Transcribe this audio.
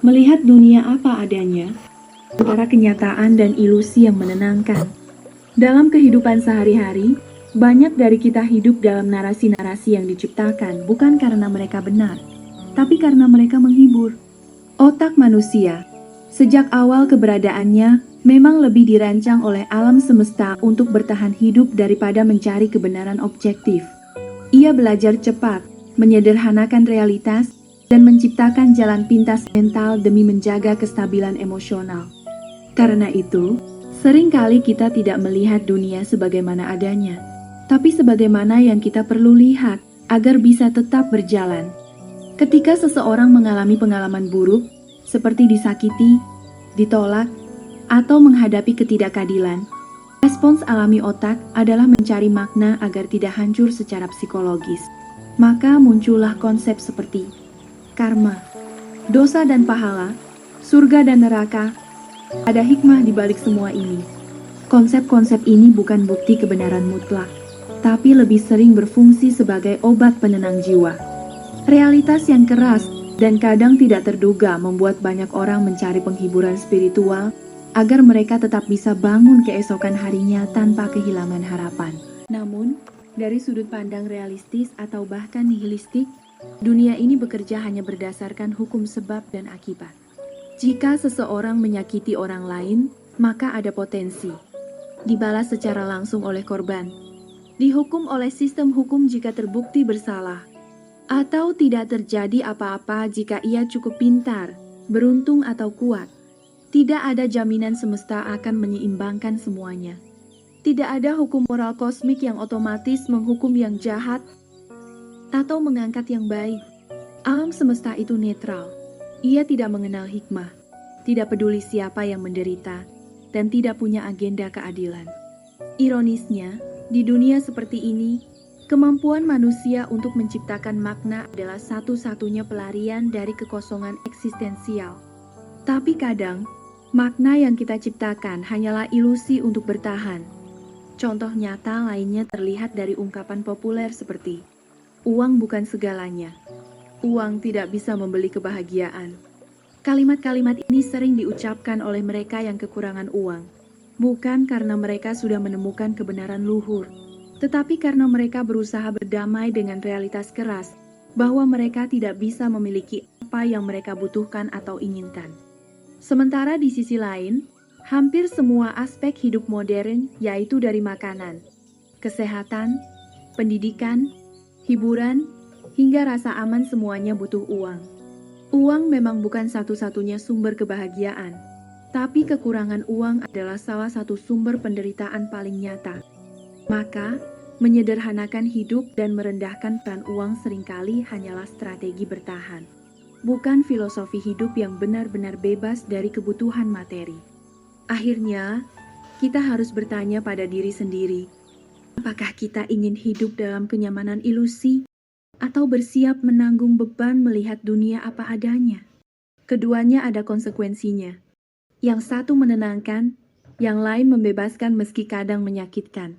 Melihat dunia apa adanya, antara kenyataan dan ilusi yang menenangkan. Dalam kehidupan sehari-hari, banyak dari kita hidup dalam narasi-narasi yang diciptakan bukan karena mereka benar, tapi karena mereka menghibur. Otak manusia, sejak awal keberadaannya, memang lebih dirancang oleh alam semesta untuk bertahan hidup daripada mencari kebenaran objektif. Ia belajar cepat, menyederhanakan realitas, dan menciptakan jalan pintas mental demi menjaga kestabilan emosional. Karena itu, seringkali kita tidak melihat dunia sebagaimana adanya, tapi sebagaimana yang kita perlu lihat agar bisa tetap berjalan. Ketika seseorang mengalami pengalaman buruk, seperti disakiti, ditolak, atau menghadapi ketidakadilan, respons alami otak adalah mencari makna agar tidak hancur secara psikologis. Maka muncullah konsep seperti karma, dosa dan pahala, surga dan neraka. Ada hikmah di balik semua ini. Konsep-konsep ini bukan bukti kebenaran mutlak, tapi lebih sering berfungsi sebagai obat penenang jiwa. Realitas yang keras dan kadang tidak terduga membuat banyak orang mencari penghiburan spiritual agar mereka tetap bisa bangun keesokan harinya tanpa kehilangan harapan. Namun, dari sudut pandang realistis atau bahkan nihilistik, dunia ini bekerja hanya berdasarkan hukum sebab dan akibat. Jika seseorang menyakiti orang lain, maka ada potensi dibalas secara langsung oleh korban, dihukum oleh sistem hukum jika terbukti bersalah, atau tidak terjadi apa-apa jika ia cukup pintar, beruntung atau kuat. Tidak ada jaminan semesta akan menyeimbangkan semuanya. Tidak ada hukum moral kosmik yang otomatis menghukum yang jahat atau mengangkat yang baik. Alam semesta itu netral. Ia tidak mengenal hikmah, tidak peduli siapa yang menderita, dan tidak punya agenda keadilan. Ironisnya, di dunia seperti ini, kemampuan manusia untuk menciptakan makna adalah satu-satunya pelarian dari kekosongan eksistensial. Tapi kadang, makna yang kita ciptakan hanyalah ilusi untuk bertahan. Contoh nyata lainnya terlihat dari ungkapan populer seperti, "Uang bukan segalanya. Uang tidak bisa membeli kebahagiaan." Kalimat-kalimat ini sering diucapkan oleh mereka yang kekurangan uang, bukan karena mereka sudah menemukan kebenaran luhur, tetapi karena mereka berusaha berdamai dengan realitas keras bahwa mereka tidak bisa memiliki apa yang mereka butuhkan atau inginkan. Sementara di sisi lain, hampir semua aspek hidup modern, yaitu dari makanan, kesehatan, pendidikan, hiburan, hingga rasa aman, semuanya butuh uang. Uang memang bukan satu-satunya sumber kebahagiaan, tapi kekurangan uang adalah salah satu sumber penderitaan paling nyata. Maka, menyederhanakan hidup dan merendahkan peran uang seringkali hanyalah strategi bertahan, bukan filosofi hidup yang benar-benar bebas dari kebutuhan materi. Akhirnya, kita harus bertanya pada diri sendiri, apakah kita ingin hidup dalam kenyamanan ilusi atau bersiap menanggung beban melihat dunia apa adanya? Keduanya ada konsekuensinya. Yang satu menenangkan, yang lain membebaskan meski kadang menyakitkan.